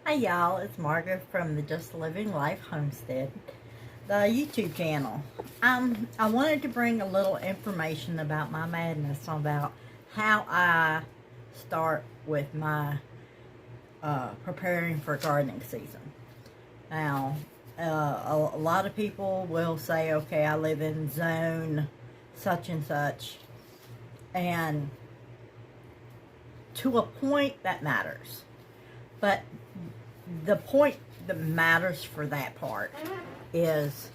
Hi y'all, it's Margaret from the Just Living Life Homestead, the YouTube channel. I wanted to bring a little information about my madness about how I start with my preparing for gardening season. Now, a lot of people will say, okay, I live in zone such and such, and to a point that matters. But the point that matters for that part is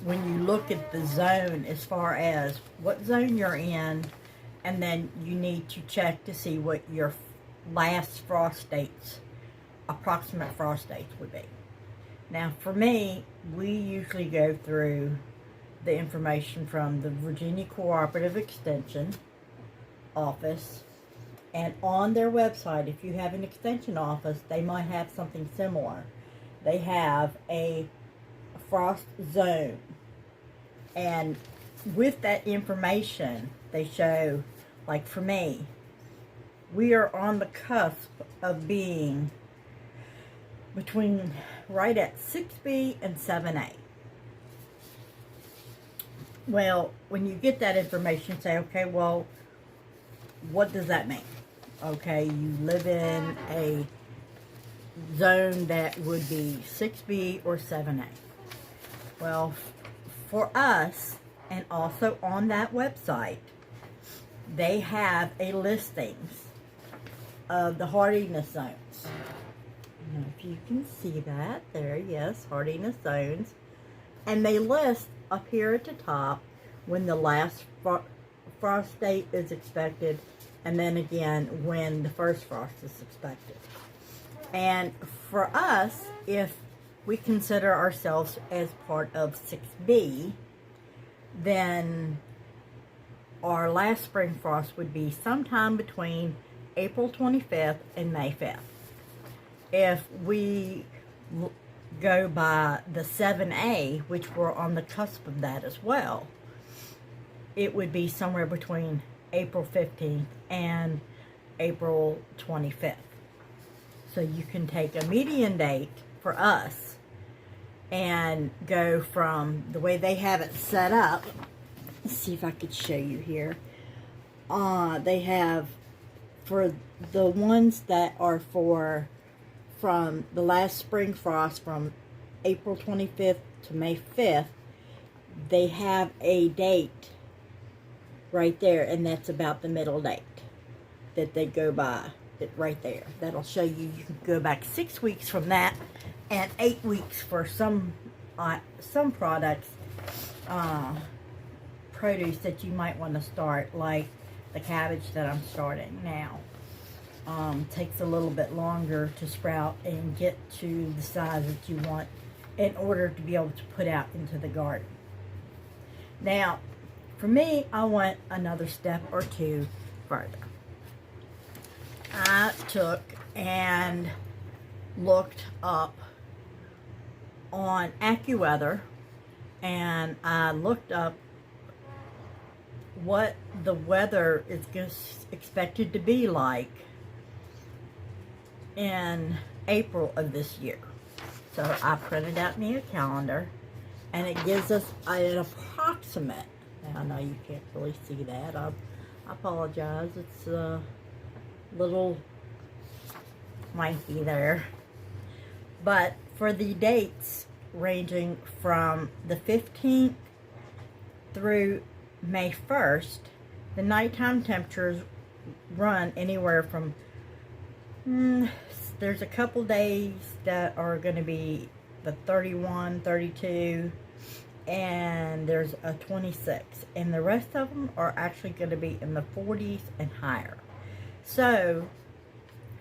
when you look at the zone as far as what zone you're in, and then you need to check to see what your last frost dates, approximate frost dates would be. Now for me, we usually go through the information from the Virginia Cooperative Extension office. And on their website, if you have an extension office, they might have something similar. They have a frost zone. And with that information, they show, like for me, we are on the cusp of being between right at 6B and 7A. Well, when you get that information, say, okay, well, what does that mean? Okay, you live in a zone that would be 6B or 7A. Well, for us, and also on that website, they have a listings of the hardiness zones. Now, if you can see that, there, yes, hardiness zones. And they list up here at the top when the last frost date is expected, and then again when the first frost is expected. And for us, if we consider ourselves as part of 6B, then our last spring frost would be sometime between April 25th and May 5th. If we go by the 7A, which we're on the cusp of that as well, it would be somewhere between April 15th and April 25th. So you can take a median date for us and go from the way they have it set up. Let's see if I could show you here. They have, for the ones that are from the last spring frost from April 25th to May 5th, they have a date right there, and that's about the middle date that they go by. Right there, that'll show you. You can go back 6 weeks from that, and 8 weeks for some products, produce that you might want to start, like the cabbage that I'm starting now. Takes a little bit longer to sprout and get to the size that you want in order to be able to put out into the garden. Now, for me, I went another step or two further. I took and looked up on AccuWeather, and I looked up what the weather is expected to be like in April of this year. So I printed out me a calendar, and it gives us an approximate. Now, I know you can't really see that. I apologize. It's a little wanky there. But for the dates ranging from the 15th through May 1st, the nighttime temperatures run anywhere from, there's a couple days that are going to be the 31, 32, and there's a 26, and the rest of them are actually going to be in the 40s and higher. So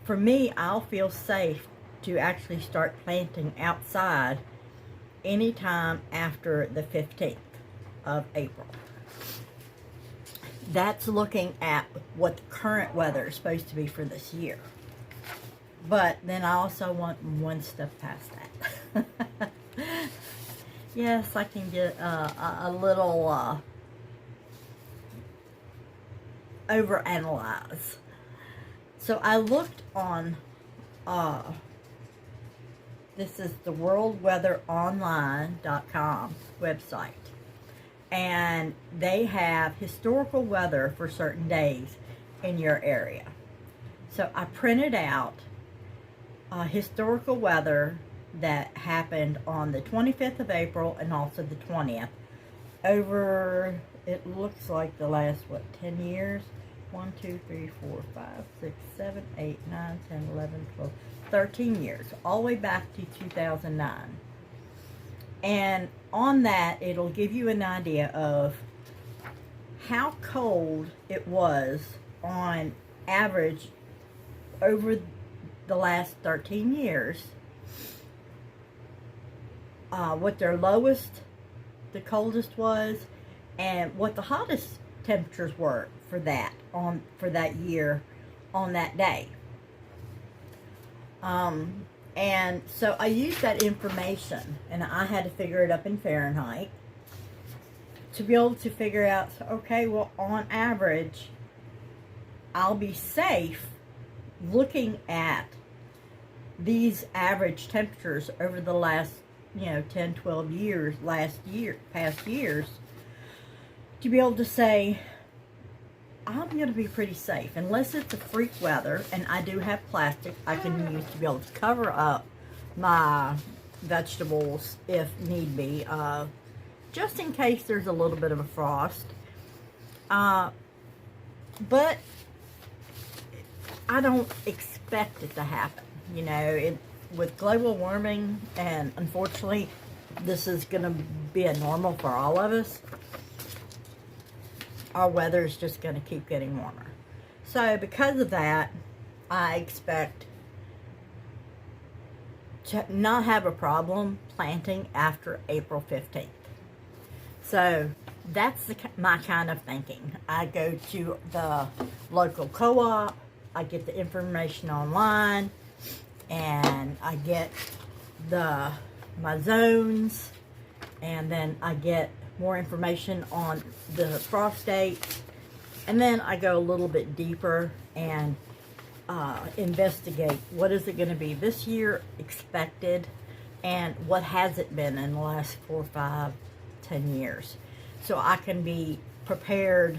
for me, I'll feel safe to actually start planting outside anytime after the 15th of April. That's looking at what the current weather is supposed to be for this year. But then I also want one step past that. Yes, I can get a little overanalyze. So I looked on this is the worldweatheronline.com website. And they have historical weather for certain days in your area. So I printed out historical weather that happened on the 25th of April and also the 20th. Over, it looks like the last, 10 years? 1, 2, 3, 4, 5, 6, 7, 8, 9, 10, 11, 12, 13 years. All the way back to 2009. And on that, it'll give you an idea of how cold it was on average over the last 13 years. What their lowest, the coldest was, and what the hottest temperatures were for that year on that day. And so I used that information, and I had to figure it up in Fahrenheit to be able to figure out, okay, well, on average, I'll be safe looking at these average temperatures over the last, 10, 12 years, past years, to be able to say, I'm going to be pretty safe, unless it's a freak weather, and I do have plastic I can use to be able to cover up my vegetables if need be, just in case there's a little bit of a frost. But I don't expect it to happen. With global warming, and unfortunately, this is going to be a normal for all of us. Our weather is just going to keep getting warmer. So because of that, I expect to not have a problem planting after April 15th. So that's my kind of thinking. I go to the local co-op, I get the information online, and I get my zones, and then I get more information on the frost dates, and then I go a little bit deeper and investigate what is it going to be this year expected, and what has it been in the last 4, 5, 10 years, so I can be prepared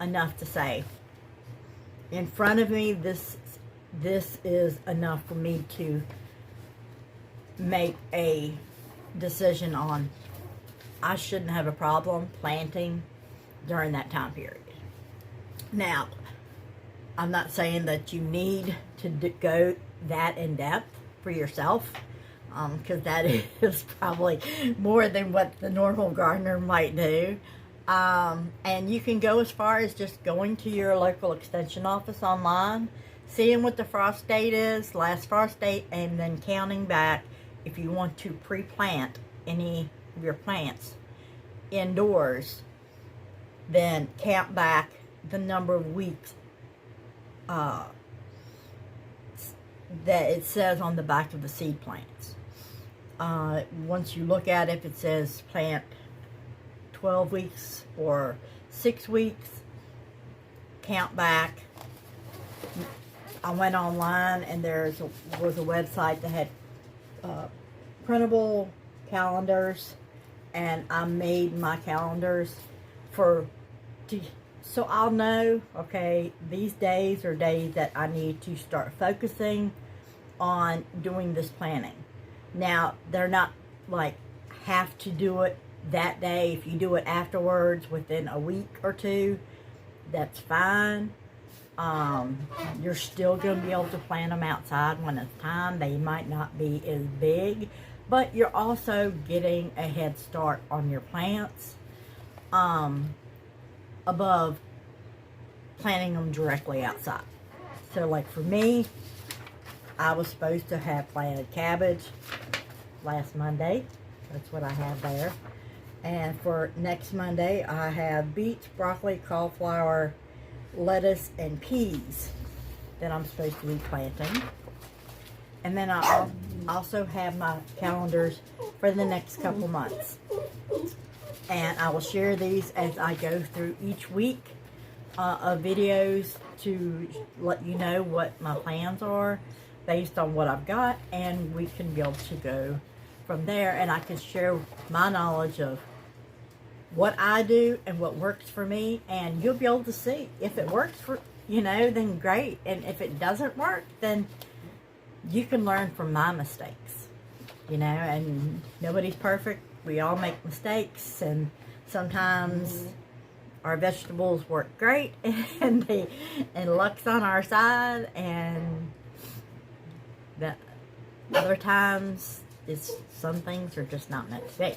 enough to say, in front of me, this is enough for me to make a decision on. I shouldn't have a problem planting during that time period. Now, I'm not saying that you need to go that in depth for yourself, because that is probably more than what the normal gardener might do. And you can go as far as just going to your local extension office online, seeing what the frost date is, last frost date, and then counting back if you want to pre-plant any of your plants indoors, then count back the number of weeks that it says on the back of the seed plants. Once you look at it, if it says plant 12 weeks or 6 weeks, count back. I went online, and there was a website that had printable calendars, and I made my calendars so I'll know, okay, these days are days that I need to start focusing on doing this planning. Now, they're not like have to do it that day. If you do it afterwards, within a week or two, that's fine. You're still going to be able to plant them outside when it's time. They might not be as big, but you're also getting a head start on your plants above planting them directly outside. So like for me, I was supposed to have planted cabbage last Monday. That's what I have there. And for next Monday, I have beets, broccoli, cauliflower, lettuce, and peas that I'm supposed to be planting. And then I also have my calendars for the next couple months. And I will share these as I go through each week of videos to let you know what my plans are. based on what I've got, and we can be able to go from there, and I can share my knowledge of what I do and what works for me, and you'll be able to see if it works for then great, and if it doesn't work, then you can learn from my mistakes, and nobody's perfect. We all make mistakes, and sometimes our vegetables work great and luck's on our side, and that other times some things are just not meant to be.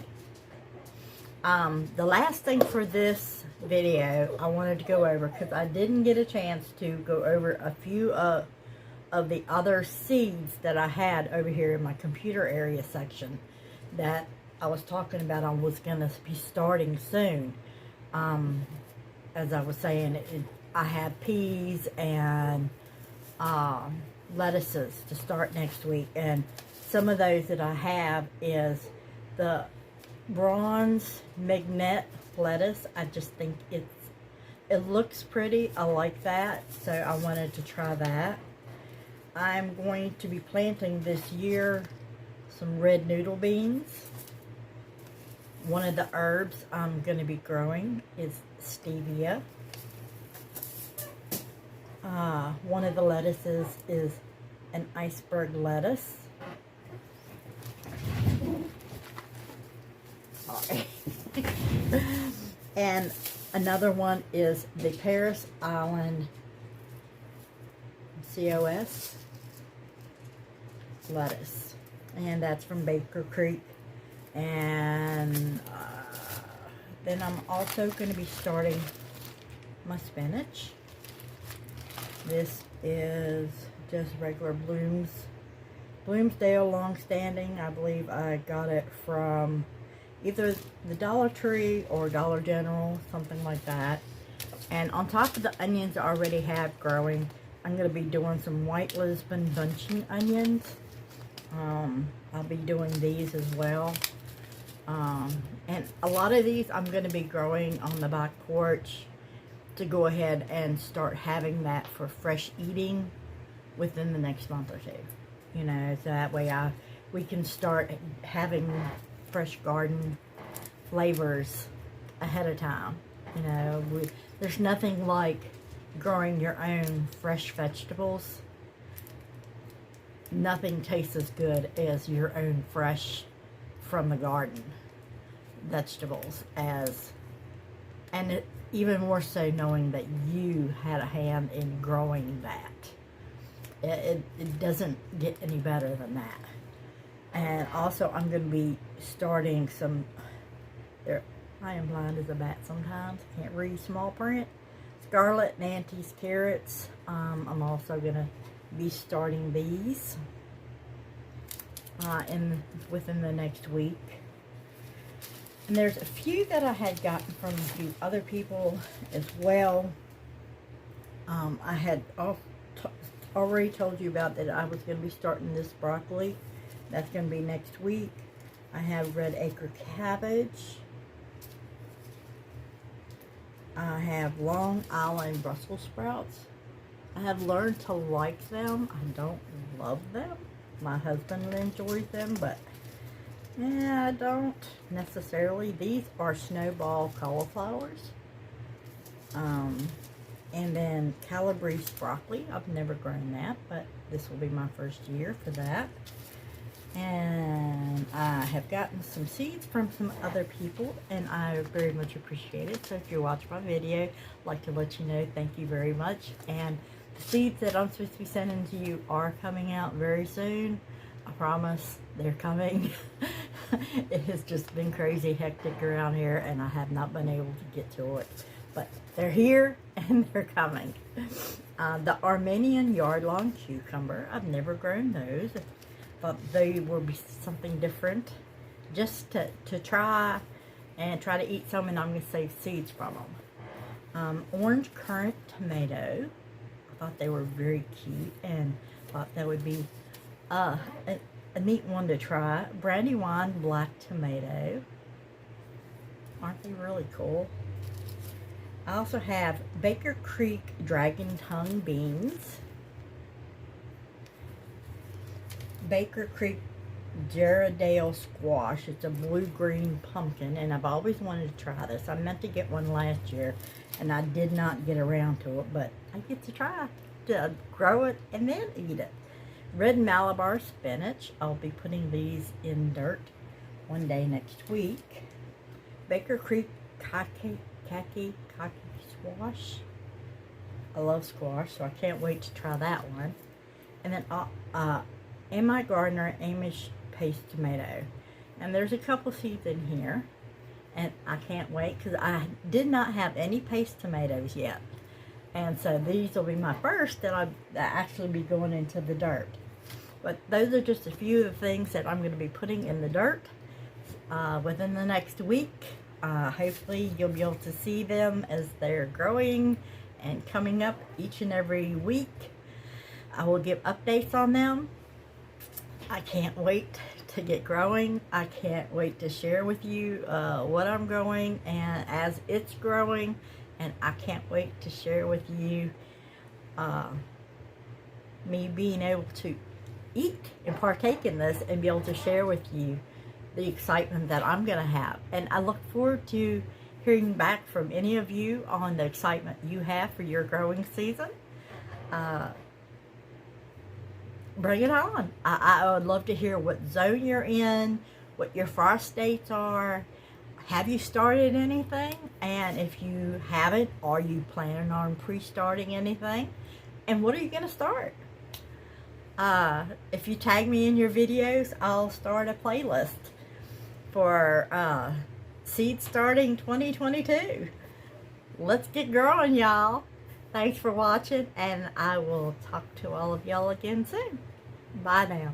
The last thing for this video I wanted to go over, because I didn't get a chance to go over a few of the other seeds that I had over here in my computer area section that I was talking about I was going to be starting soon. As I was saying, I have peas and lettuces to start next week, and some of those that I have is the bronze magnet lettuce. I just think it looks pretty. I like that, so I wanted to try that. I'm going to be planting this year some red noodle beans. One of the herbs I'm going to be growing is stevia. One of the lettuces is an iceberg lettuce. Sorry. And another one is the Paris Island COS lettuce, and that's from Baker Creek. And then I'm also going to be starting my spinach. This is just regular Bloomsdale Longstanding. I believe I got it from either the Dollar Tree or Dollar General, something like that. And on top of the onions I already have growing, I'm going to be doing some white Lisbon bunching onions. I'll be doing these as well. And a lot of these I'm going to be growing on the back porch to go ahead and start having that for fresh eating within the next month or two. So that way we can start having fresh garden flavors ahead of time. There's nothing like growing your own fresh vegetables. Nothing tastes as good as your own fresh from the garden vegetables, and even more so knowing that you had a hand in growing that. It doesn't get any better than that. And also I'm going to be starting some, I am blind as a bat sometimes, can't read small print, Scarlet Nantes carrots. I'm also going to be starting these within the next week. And there's a few that I had gotten from a few other people as well. I had already told you about that I was going to be starting this broccoli. That's going to be next week. I have red acre cabbage. I have Long Island Brussels sprouts. I have learned to like them. I don't love them. My husband enjoys them, but yeah, I don't necessarily. These are snowball cauliflowers. And then Calabrese broccoli. I've never grown that, but this will be my first year for that. And I have gotten some seeds from some other people, and I very much appreciate it. So if you watch my video, I'd like to let you know thank you very much. And the seeds that I'm supposed to be sending to you are coming out very soon. I promise they're coming. It has just been crazy hectic around here, and I have not been able to get to it. But they're here, and they're coming. The Armenian yard-long cucumber. I've never grown those. Thought they would be something different, just to try to eat some, and I'm going to save seeds from them. Orange currant tomato. I thought they were very cute, and thought that would be a neat one to try. Brandywine black tomato. Aren't they really cool? I also have Baker Creek dragon tongue beans. Baker Creek Gerardale squash. It's a blue-green pumpkin, and I've always wanted to try this. I meant to get one last year, and I did not get around to it, but I get to try to grow it and then eat it. Red Malabar spinach. I'll be putting these in dirt one day next week. Baker Creek kaki squash. I love squash, so I can't wait to try that one. And then M.I. Gardner Amish paste tomato. And there's a couple seeds in here, and I can't wait because I did not have any paste tomatoes yet. And so these will be my first that I'll actually be going into the dirt. But those are just a few of the things that I'm going to be putting in the dirt within the next week. Hopefully you'll be able to see them as they're growing and coming up each and every week. I will give updates on them. I can't wait to get growing. I can't wait to share with you what I'm growing and as it's growing, and I can't wait to share with you me being able to eat and partake in this and be able to share with you the excitement that I'm going to have. And I look forward to hearing back from any of you on the excitement you have for your growing season. Bring it on. I would love to hear what zone you're in, what your frost dates are. Have you started anything? And if you haven't, are you planning on pre-starting anything? And what are you going to start? If you tag me in your videos, I'll start a playlist for seed starting 2022. Let's get growing, y'all. Thanks for watching, and I will talk to all of y'all again soon. Bye now.